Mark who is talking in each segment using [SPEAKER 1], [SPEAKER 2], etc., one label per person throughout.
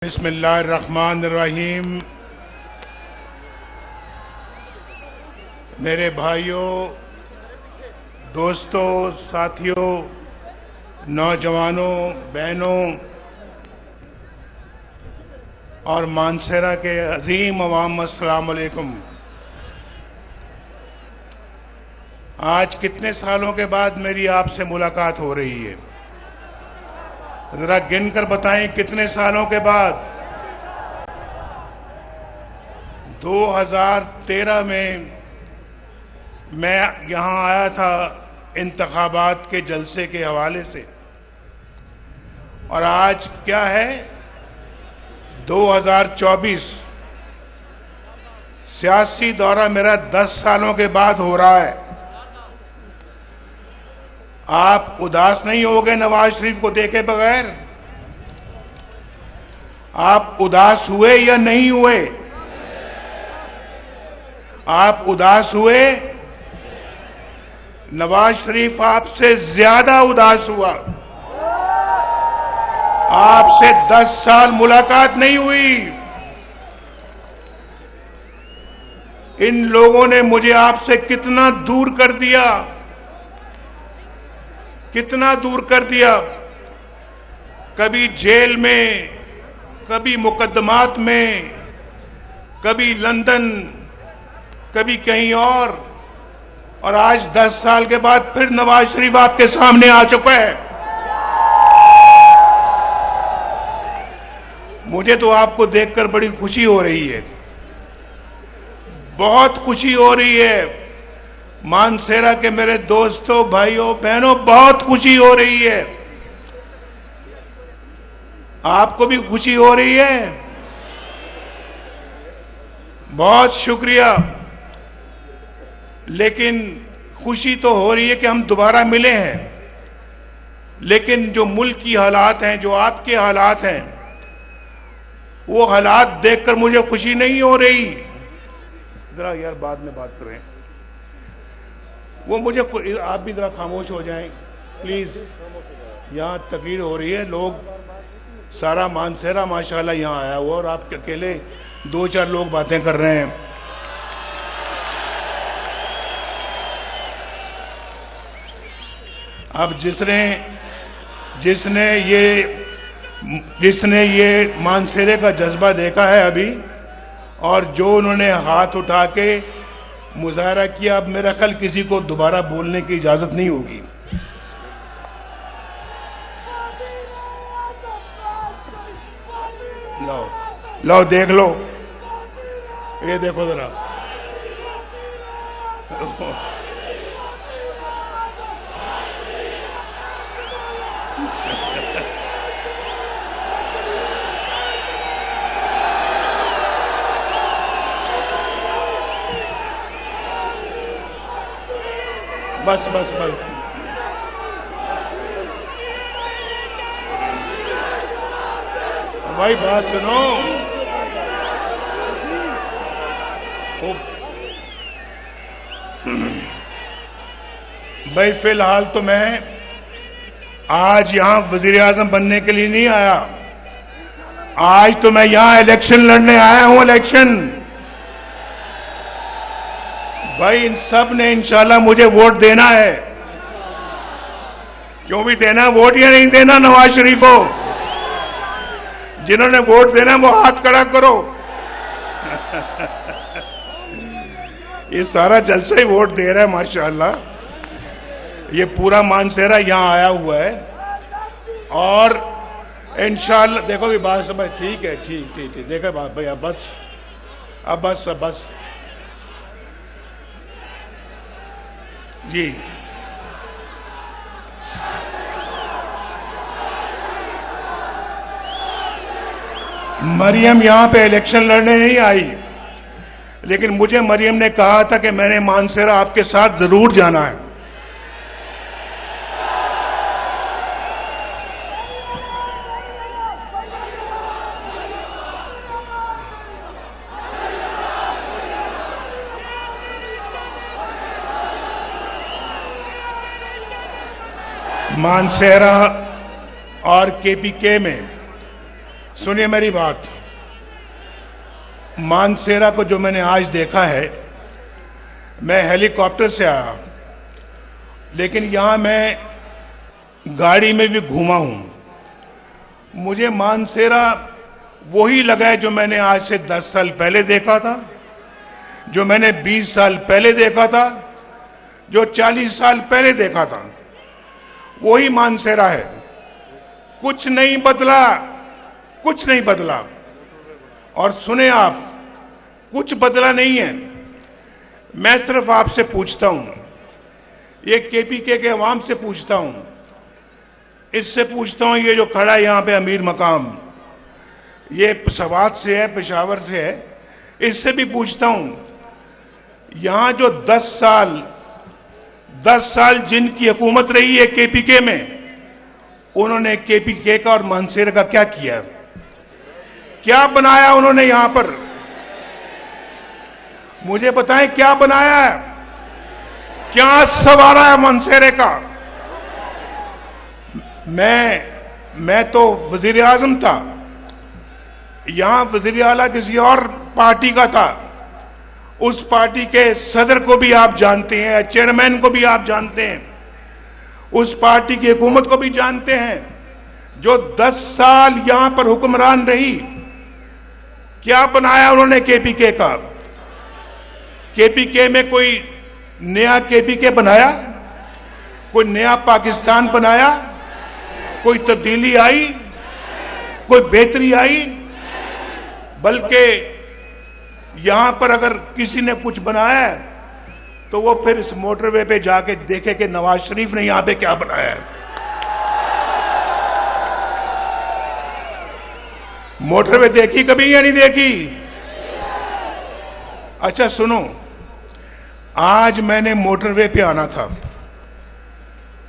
[SPEAKER 1] बिस्मिल्लाहिर्रहमानिर्रहीम। मेरे भाइयों, दोस्तों, साथियों, नौजवानों, बहनों और मानसरा के अजीम अवाम, अस्सलाम वालेकुम। आज कितने सालों के बाद मेरी आपसे मुलाकात हो रही है? जरा गिनकर बताएं कितने सालों के बाद? 2013 में मैं यहाँ आया था इंतखाबात के जलसे के हवाले से, और आज क्या है? 2024। सियासी दौरा मेरा 10 सालों के बाद हो रहा है। आप उदास नहीं हो गए नवाज शरीफ को देखे बगैर? आप उदास हुए या नहीं हुए? आप उदास हुए? नवाज शरीफ आपसे ज्यादा उदास हुआ। आपसे 10 साल मुलाकात नहीं हुई। इन लोगों ने मुझे आपसे कितना दूर कर दिया, कितना दूर कर दिया। कभी जेल में, कभी मुकदमात में, कभी लंदन, कभी कहीं और आज 10 साल के बाद फिर नवाज शरीफ आपके सामने आ चुका है। मुझे तो आपको देखकर बड़ी खुशी हो रही है, बहुत खुशी हो रही है। मानसेरा के मेरे दोस्तों, भाइयों, बहनों, बहुत खुशी हो रही है। आपको भी खुशी हो रही है? बहुत शुक्रिया। लेकिन खुशी तो हो रही है कि हम दोबारा मिले हैं, लेकिन जो मुल्क की हालात हैं, जो आपके हालात हैं, वो हालात देखकर मुझे खुशी नहीं हो रही। जरा यार बाद में बात करें। वो मुझे, आप भी जरा खामोश हो जाएं प्लीज। यहाँ तकरीर हो रही है, लोग सारा मानसेरा माशाल्लाह यहाँ आया हुआ, और आप अकेले 2-4 लोग बातें कर रहे हैं। अब जिसने ये मानसेरे का जज्बा देखा है अभी, और जो उन्होंने हाथ उठा के मुजाहरा किया, अब मेरा ख्याल किसी को दोबारा बोलने की इजाजत नहीं होगी। लो देख लो, ये देखो जरा। बस बस बस। भाई बात सुनो। भाई फिलहाल तो मैं आज यहां वजीर आजम बनने के लिए नहीं आया। आज तो मैं यहां इलेक्शन लड़ने आया हूं। इलेक्शन भाई, इन सब ने इंशाल्लाह मुझे वोट देना है। क्यों भी देना वोट या नहीं देना नवाज शरीफ को? जिन्होंने वोट देना वो हाथ खड़ा करो। ये सारा जलसा ही वोट दे रहा है माशाल्लाह। ये पूरा मानसेरा यहाँ आया हुआ है, और इंशाल्लाह देखो भी बात समझ। ठीक है, ठीक ठीक ठीक, देखो बात भाई। अब बस जी। मरियम यहां पे इलेक्शन लड़ने नहीं आई, लेकिन मुझे मरियम ने कहा था कि मैंने मानसेरा आपके साथ जरूर जाना है। मानसेरा और केपीके में सुनिए मेरी बात। मानसेरा को जो मैंने आज देखा है, मैं हेलीकॉप्टर से आया, लेकिन यहां मैं गाड़ी में भी घूमा हूं। मुझे मानसेरा वही लगा है जो मैंने आज से 10 साल पहले देखा था, जो मैंने 20 साल पहले देखा था, जो 40 साल पहले देखा था। वही मानसेरा है, कुछ नहीं बदला, कुछ नहीं बदला। और सुने आप, कुछ बदला नहीं है। मैं सिर्फ आपसे पूछता हूं, ये केपीके के अवाम से पूछता हूं, इससे पूछता हूं, ये जो खड़ा है यहां पे अमीर मकाम, ये सवात से है, पेशावर से है, इससे भी पूछता हूं, यहां जो 10 साल जिनकी हुकूमत रही है केपीके में, उन्होंने केपीके का और मानसेरा का क्या किया, क्या बनाया उन्होंने यहां पर? मुझे बताएं क्या बनाया है, क्या सवारा है मानसेरे का? मैं तो वजीर आजम था, यहां वजीर आला किसी और पार्टी का था। उस पार्टी के सदर को भी आप जानते हैं, चेयरमैन को भी आप जानते हैं, उस पार्टी की हुकूमत को भी जानते हैं, जो 10 साल यहां पर हुक्मरान रही। क्या बनाया उन्होंने केपीके का? केपीके में कोई नया केपीके बनाया? कोई नया पाकिस्तान बनाया? कोई तब्दीली आई? कोई बेहतरी आई? बल्कि यहां पर अगर किसी ने कुछ बनाया है तो वो फिर इस मोटरवे पे जाके देखे कि नवाज शरीफ ने यहां पे क्या बनाया है। मोटरवे देखी कभी या नहीं देखी? अच्छा सुनो, आज मैंने मोटरवे पे आना था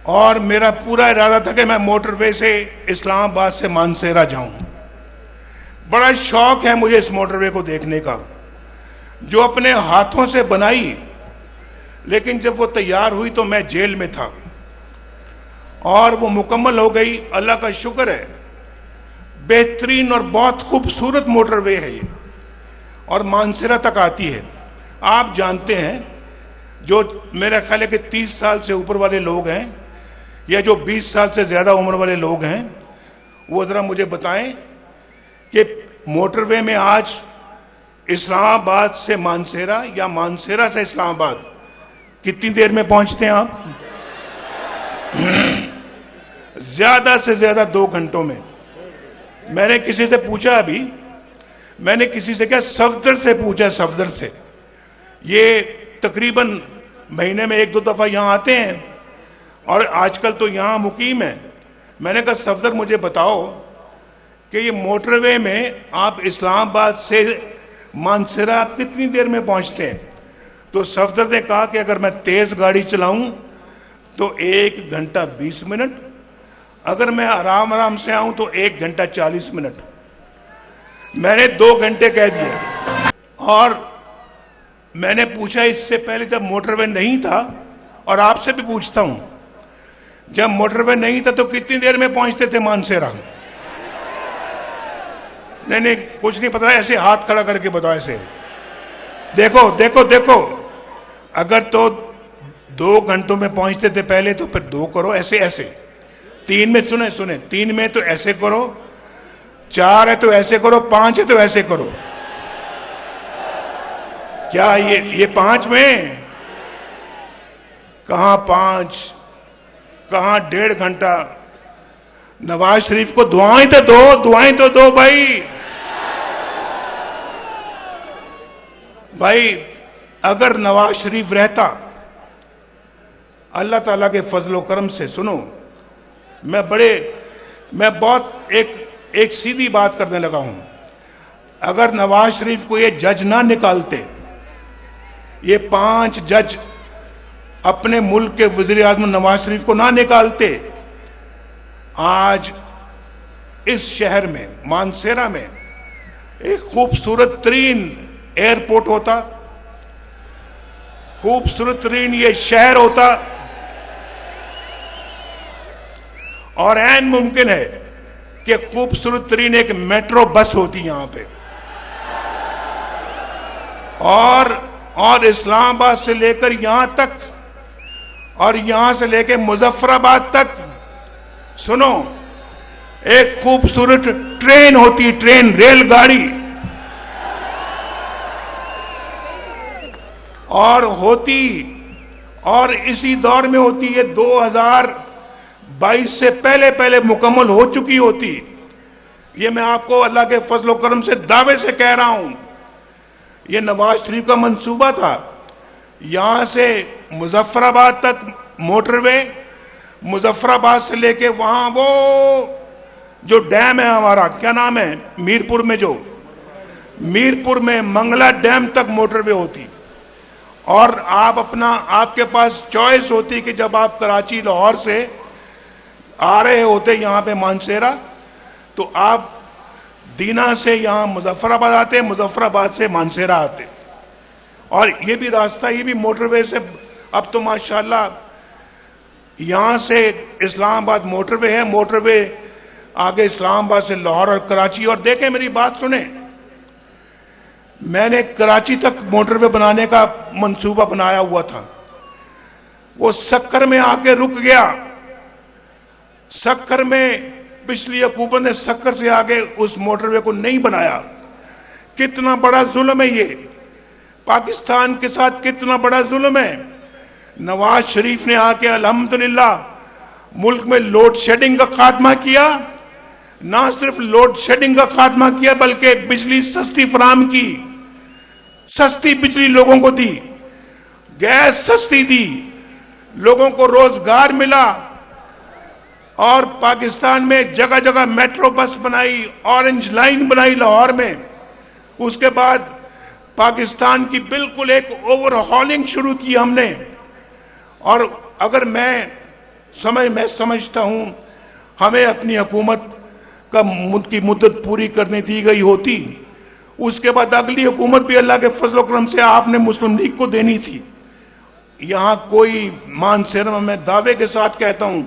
[SPEAKER 1] और मेरा पूरा इरादा था कि मैं मोटरवे से इस्लामाबाद से मानसेरा जाऊं। बड़ा शौक है मुझे इस मोटरवे को देखने का, जो अपने हाथों से बनाई, लेकिन जब वो तैयार हुई तो मैं जेल में था और वो मुकम्मल हो गई। अल्लाह का शुक्र है, बेहतरीन और बहुत खूबसूरत मोटरवे है ये, और मानसेरा तक आती है। आप जानते हैं, जो मेरा ख्याल है कि 30 साल से ऊपर वाले लोग हैं या जो 20 साल से ज्यादा उम्र वाले लोग हैं, वो जरा मुझे बताएं कि मोटरवे में आज इस्लामाबाद से मानसेरा या मानसेरा से इस्लामाबाद कितनी देर में पहुंचते हैं आप? ज्यादा से ज्यादा 2 घंटों में। मैंने किसी से पूछा, अभी मैंने किसी से क्या, सफदर से पूछा, सफदर से, ये तकरीबन महीने में 1-2 दफा यहां आते हैं और आजकल तो यहां मुकीम है। मैंने कहा सफदर मुझे बताओ कि ये मोटरवे में आप इस्लामाबाद से मानसेरा कितनी देर में पहुंचते हैं? तो सफदर ने कहा कि अगर मैं तेज गाड़ी चलाऊं तो 1 घंटा 20 मिनट, अगर मैं आराम आराम से आऊं तो 1 घंटा 40 मिनट। मैंने 2 घंटे कह दिए। और मैंने पूछा इससे पहले जब मोटरवे नहीं था, और आपसे भी पूछता हूं, जब मोटरवे नहीं था तो कितनी देर में पहुंचते थे मानसेरा? नहीं, कुछ नहीं पता, ऐसे हाथ खड़ा करके बताओ, ऐसे देखो देखो देखो। अगर तो 2 घंटों में पहुंचते थे पहले, तो फिर 2 करो, ऐसे ऐसे। 3 में सुने 3 में तो ऐसे करो, 4 है तो ऐसे करो, 5 है तो ऐसे करो। क्या ये 5 में? कहां 5, कहां 1.5 घंटा? नवाज शरीफ को दुआएं तो दो, दुआएं तो दो भाई। अगर नवाज शरीफ रहता, अल्लाह ताला के फजलो करम से, सुनो, मैं बहुत एक सीधी बात करने लगा हूं। अगर नवाज शरीफ को ये जज ना निकालते, ये 5 जज अपने मुल्क के वजीर आजम नवाज शरीफ को ना निकालते, आज इस शहर में मानसेरा में एक खूबसूरत तरीन एयरपोर्ट होता, खूबसूरत तरीन ये शहर होता, और ऐन मुमकिन है कि खूबसूरत तरीन एक मेट्रो बस होती यहां पे, और इस्लामाबाद से लेकर यहां तक और यहां से लेकर मुजफ्फराबाद तक, सुनो, एक खूबसूरत ट्रेन होती, ट्रेन, रेलगाड़ी, और इसी दौर में होती है 2022 से पहले मुकम्मल हो चुकी होती। ये मैं आपको अल्लाह के फजल करम से दावे से कह रहा हूं। ये नवाज शरीफ का मंसूबा था, यहां से मुजफ्फराबाद तक मोटरवे, मुजफ्फराबाद से लेके वहां वो जो डैम है हमारा, क्या नाम है, मीरपुर में मंगला डैम तक मोटरवे होती। और आपके पास चॉइस होती कि जब आप कराची लाहौर से आ रहे होते यहां पे मानसेरा, तो आप दीना से यहां मुजफ्फराबाद आते, मुजफ्फराबाद से मानसेरा आते। और ये भी रास्ता, ये भी मोटरवे से, अब तो माशाल्लाह यहां से इस्लामाबाद मोटरवे है, मोटरवे आगे इस्लामाबाद से लाहौर और कराची। और देखें, मेरी बात सुने, मैंने कराची तक मोटरवे बनाने का मंसूबा बनाया हुआ था, वो सक्कर में आके रुक गया। सक्कर में पिछली हुकूमत ने सक्कर से आगे उस मोटरवे को नहीं बनाया। कितना बड़ा जुल्म है ये, पाकिस्तान के साथ कितना बड़ा जुल्म है। नवाज शरीफ ने आके अल्हम्दुलिल्लाह मुल्क में लोड शेडिंग का खात्मा किया। ना सिर्फ लोड शेडिंग का खात्मा किया, बल्कि बिजली सस्ती फराम की, सस्ती बिजली लोगों को दी, गैस सस्ती दी, लोगों को रोजगार मिला। और पाकिस्तान में जगह जगह मेट्रो बस बनाई, ऑरेंज लाइन बनाई लाहौर में। उसके बाद पाकिस्तान की बिल्कुल एक ओवरहॉलिंग शुरू की हमने। और अगर मैं समझता हूं हमें अपनी हुकूमत की मुद्दत पूरी करने दी गई होती, उसके बाद अगली हुकूमत भी अल्लाह के फजल करम से आपने मुस्लिम लीग को देनी थी। यहां कोई मानसेरा, मैं दावे के साथ कहता हूं,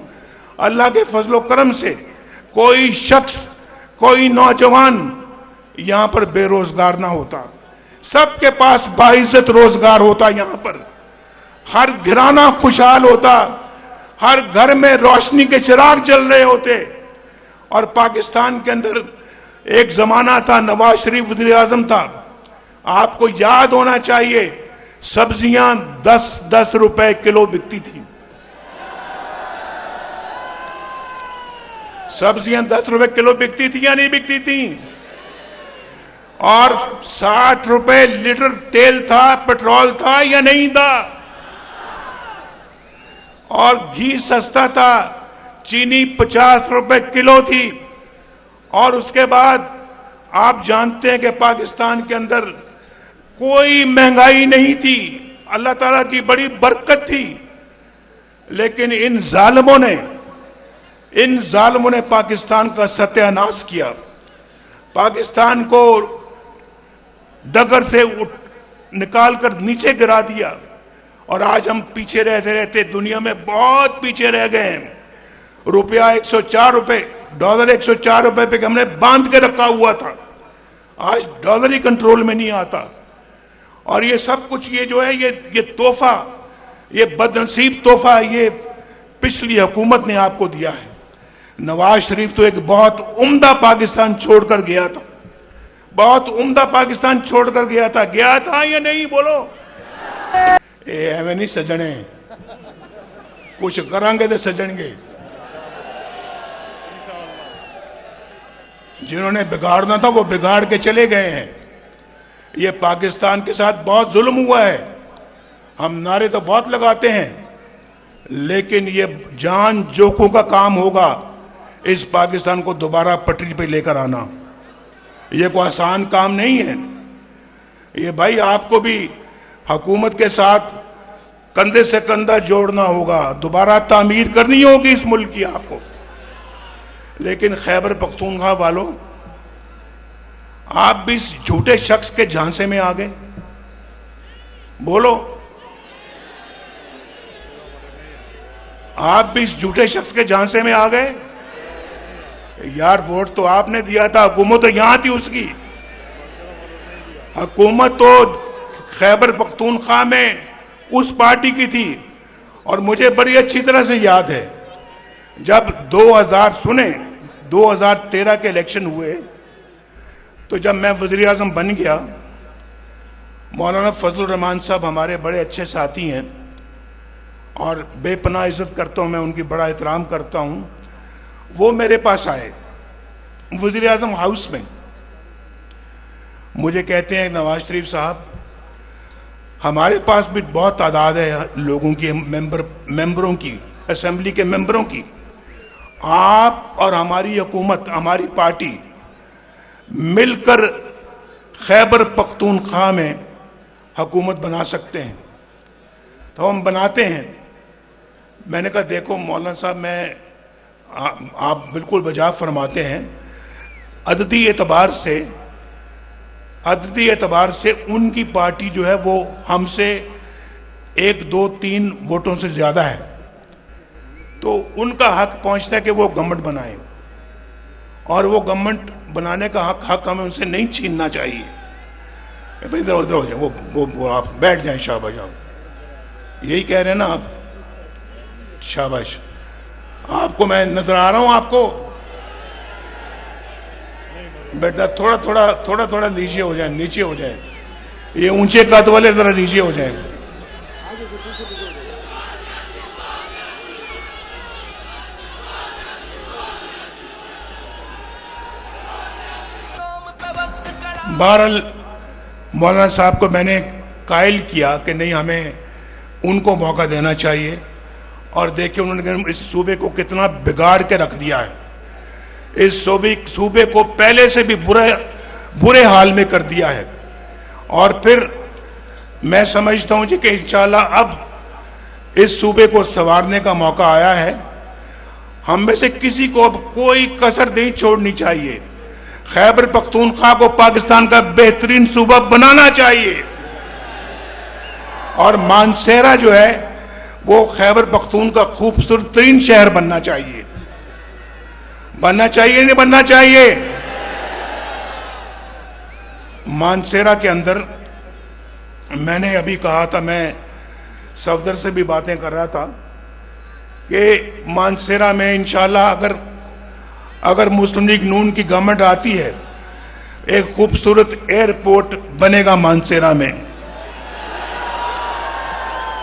[SPEAKER 1] अल्लाह के फजल करम से कोई शख्स, कोई नौजवान यहां पर बेरोजगार ना होता। सबके पास बाइज्जत रोजगार होता, यहां पर हर घराना खुशहाल होता, हर घर में रोशनी के चिराग जल रहे होते। और पाकिस्तान के अंदर एक जमाना था, नवाज शरीफ वज़ीर आज़म था, आपको याद होना चाहिए, सब्जियां 10-10 रुपए किलो बिकती थी। सब्जियां 10 रुपए किलो बिकती थी या नहीं बिकती थी? और 60 रुपए लीटर तेल था, पेट्रोल था या नहीं था? और घी सस्ता था, चीनी 50 रुपए किलो थी। और उसके बाद आप जानते हैं कि पाकिस्तान के अंदर कोई महंगाई नहीं थी, अल्लाह ताला की बड़ी बरकत थी। लेकिन इन जालिमों ने पाकिस्तान का सत्यानाश किया, पाकिस्तान को डगर से निकाल कर नीचे गिरा दिया। और आज हम पीछे रहते रहते दुनिया में बहुत पीछे रह गए हैं। रुपया 104 रुपए, डॉलर 104 रुपए पे हमने बांध के रखा हुआ था, आज डॉलर ही कंट्रोल में नहीं आता। और ये सब कुछ, ये जो है, ये तोहफा, ये बदनसीब तोहफा ये पिछली हुकूमत ने आपको दिया है। नवाज शरीफ तो एक बहुत उम्दा पाकिस्तान छोड़कर गया था, बहुत उम्दा पाकिस्तान छोड़कर गया था या नहीं? बोलो। एवं नहीं सजने, कुछ करांगे तो सजणगे। जिन्होंने बिगाड़ना था वो बिगाड़ के चले गए हैं। ये पाकिस्तान के साथ बहुत जुल्म हुआ है। हम नारे तो बहुत लगाते हैं, लेकिन ये जान जोखों का काम होगा इस पाकिस्तान को दोबारा पटरी पे लेकर आना। ये कोई आसान काम नहीं है। ये भाई आपको भी हुकूमत के साथ कंधे से कंधा जोड़ना होगा, दोबारा तामीर करनी होगी इस मुल्क की आपको। लेकिन खैबर पख्तूनख्वा वालों, आप भी इस झूठे शख्स के झांसे में आ गए। बोलो, आप भी इस झूठे शख्स के झांसे में आ गए। यार वोट तो आपने दिया था, हुकूमत तो यहां थी उसकी। हुकूमत तो खैबर पख्तूनख्वा में उस पार्टी की थी। और मुझे बड़ी अच्छी तरह से याद है जब 2013 के इलेक्शन हुए, तो जब मैं वज़ीर आज़म बन गया, मौलाना फजलुर रहमान साहब हमारे बड़े अच्छे साथी हैं और बेपनाह इज्जत करता हूं मैं उनकी, बड़ा एहतराम करता हूं। वो मेरे पास आए वज़ीर आज़म हाउस में, मुझे कहते हैं नवाज शरीफ साहब, हमारे पास भी बहुत तादाद है लोगों की, मेंबरों की, असेंबली के मेंबरों की, आप और हमारी हुकूमत, हमारी पार्टी मिलकर खैबर पख्तूनख्वा में हुकूमत बना सकते हैं, तो हम बनाते हैं। मैंने कहा देखो मौलाना साहब, आप बिल्कुल बजा फरमाते हैं, अददी एतबार से उनकी पार्टी जो है वो हमसे 1, 2, 3 वोटों से ज्यादा है, तो उनका हक पहुंचता है कि वो गवर्नमेंट बनाए, और वो गवर्नमेंट बनाने का हक हमें उनसे नहीं छीनना चाहिए। इधर उधर हो जाए, वो आप बैठ जाएं, शाबाश, आप यही कह रहे हैं ना आप, शाबाश। आपको मैं नजर आ रहा हूं आपको, बेटा थोड़ा नीचे हो जाए, ये ऊंचे कद वाले जरा नीचे हो जाए। बहरहाल मौलाना साहब को मैंने कायल किया कि नहीं, हमें उनको मौका देना चाहिए, और देखिए उन्होंने इस सूबे को कितना बिगाड़ के रख दिया है। इस सूबे को पहले से भी बुरे हाल में कर दिया है। और फिर मैं समझता हूं जी कि इंशाल्लाह अब इस सूबे को संवारने का मौका आया है। हम में से किसी को अब कोई कसर नहीं छोड़नी चाहिए। खैबर पख्तूनख्वा को पाकिस्तान का बेहतरीन सूबा बनाना चाहिए, और मानसेरा जो है वो खैबर पख्तून का खूबसूरत तरीन शहर बनना चाहिए। नहीं बनना चाहिए? मानसेरा के अंदर मैंने अभी कहा था, मैं सफदर से भी बातें कर रहा था कि मानसेरा में इंशाल्लाह अगर मुस्लिम लीग नून की गवर्नमेंट आती है, एक खूबसूरत एयरपोर्ट बनेगा मानसेरा में,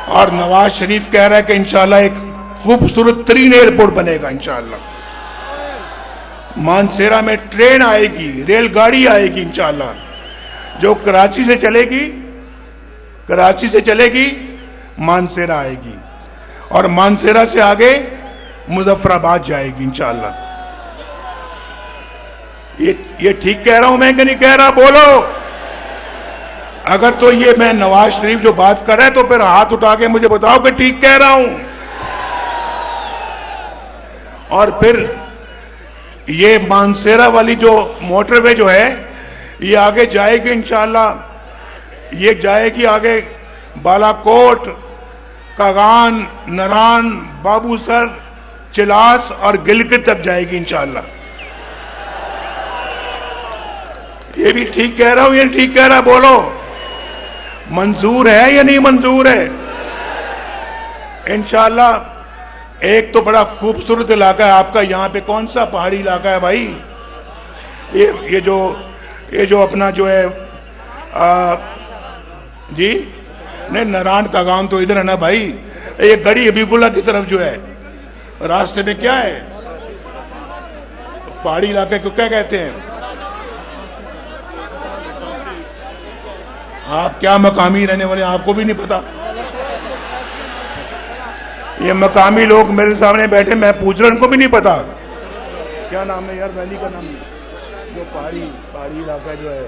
[SPEAKER 1] और नवाज शरीफ कह रहा है कि इंशाल्लाह एक खूबसूरत तरीन एयरपोर्ट बनेगा इंशाल्लाह। मानसेरा में ट्रेन आएगी, रेलगाड़ी आएगी इंशाल्लाह, जो कराची से चलेगी मानसेरा आएगी, और मानसेरा से आगे मुजफ्फराबाद जाएगी इंशाल्लाह। ये ठीक कह रहा हूं मैं कि नहीं कह रहा? बोलो। अगर तो ये मैं नवाज शरीफ जो बात कर रहा है, तो फिर हाथ उठा के मुझे बताओ कि ठीक कह रहा हूं। और फिर ये मानसेरा वाली जो मोटरवे जो है, ये आगे जाएगी इंशाल्लाह। ये जाएगी आगे बालाकोट, कागान, नरान, बाबूसर, चिलास और गिलगित तक जाएगी इंशाल्लाह। ये भी ठीक कह रहा हूं, ये ठीक कह रहा? बोलो, मंजूर है या नहीं मंजूर है? इंशाल्लाह। एक तो बड़ा खूबसूरत इलाका है आपका, यहाँ पे कौन सा पहाड़ी इलाका है भाई? ये जो अपना जो है जी, नहीं, नारायण कागान तो इधर है ना भाई। ये गड़ी हबीबुल्ला की तरफ जो है रास्ते में क्या है, पहाड़ी इलाके को क्या कहते हैं? आप क्या मकामी रहने वाले, आपको भी नहीं पता? ये मकामी लोग मेरे सामने बैठे, मैं पूछ रहा हूं, उनको भी नहीं पता। क्या नाम है यार वैली का नाम? जो पहाड़ी इलाका जो है,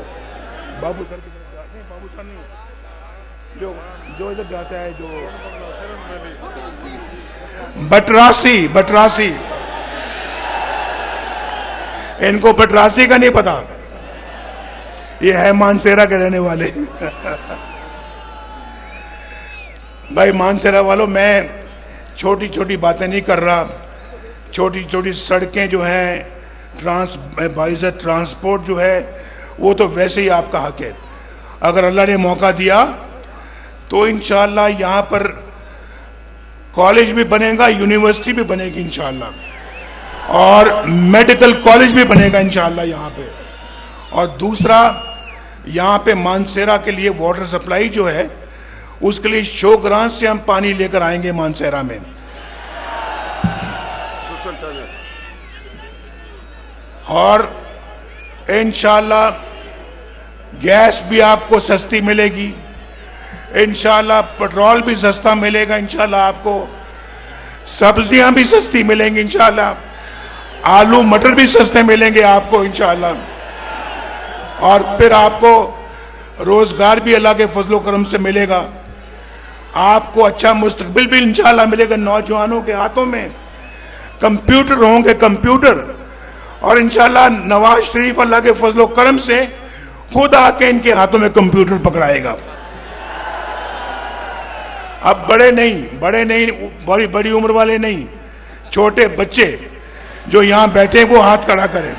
[SPEAKER 1] बाबूसर की तरफ, नहीं बाबूसर नहीं, जो इधर जाता है, जो बटरासी। इनको बटरासी का नहीं पता, ये है मानसेरा के रहने वाले। भाई मानसेरा वालों, मैं छोटी छोटी बातें नहीं कर रहा। छोटी छोटी सड़कें जो हैं, ट्रांसपोर्ट जो है वो तो वैसे ही आपका हक है। अगर अल्लाह ने मौका दिया तो इंशाअल्लाह यहाँ पर कॉलेज भी बनेगा, यूनिवर्सिटी भी बनेगी इंशाअल्लाह, और मेडिकल कॉलेज भी बनेगा इंशाअल्लाह यहाँ पे। और दूसरा, यहाँ पे मानसेरा के लिए वाटर सप्लाई जो है उसके लिए शोग्रां से हम पानी लेकर आएंगे मानसेरा में। और इंशाअल्लाह गैस भी आपको सस्ती मिलेगी, इंशाअल्लाह पेट्रोल भी सस्ता मिलेगा, इंशाअल्लाह आपको सब्जियां भी सस्ती मिलेंगी, इंशाअल्लाह आलू मटर भी सस्ते मिलेंगे आपको इंशाअल्लाह। और फिर आपको रोजगार भी अल्लाह के फजलो करम से मिलेगा, आपको अच्छा मुस्तकबिल भी इंशाअल्लाह मिलेगा। नौजवानों के हाथों में कंप्यूटर होंगे, कंप्यूटर, और इंशाअल्लाह नवाज शरीफ अल्लाह के फजलो करम से खुद आके इनके हाथों में कंप्यूटर पकड़ाएगा। अब बड़े नहीं, बड़ी बड़ी उम्र वाले नहीं, छोटे बच्चे जो यहां बैठे हैं वो हाथ खड़ा करें।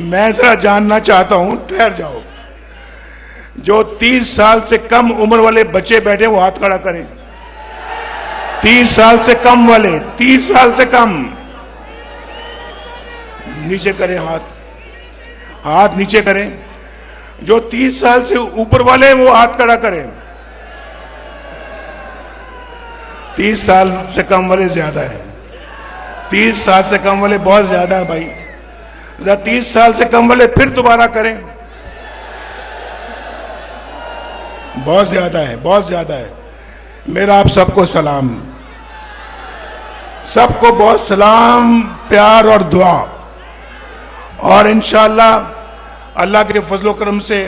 [SPEAKER 1] मैं जरा जानना चाहता हूं, ठहर जाओ, जो 30 साल से कम उम्र वाले बच्चे बैठे वो हाथ खड़ा करें। 30 साल से कम वाले, 30 साल से कम, नीचे करें हाथ नीचे करें। जो 30 साल से ऊपर वाले हैं वो हाथ खड़ा करें। 30 साल से कम वाले ज्यादा है, 30 साल से कम वाले बहुत ज्यादा है भाई। 30 साल से कम वाले फिर दोबारा करें, बहुत ज्यादा है, बहुत ज्यादा है। मेरा आप सबको सलाम, सबको बहुत सलाम, प्यार और दुआ। और इंशाअल्लाह अल्लाह के फजलो करम से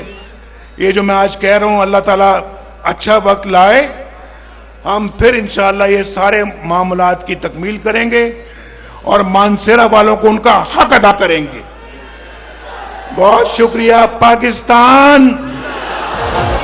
[SPEAKER 1] ये जो मैं आज कह रहा हूं, अल्लाह ताला अच्छा वक्त लाए, हम फिर इंशाअल्लाह ये सारे मामलात की तकमील करेंगे और मानसेरा वालों को उनका हक अदा करेंगे। बहुत शुक्रिया। पाकिस्तान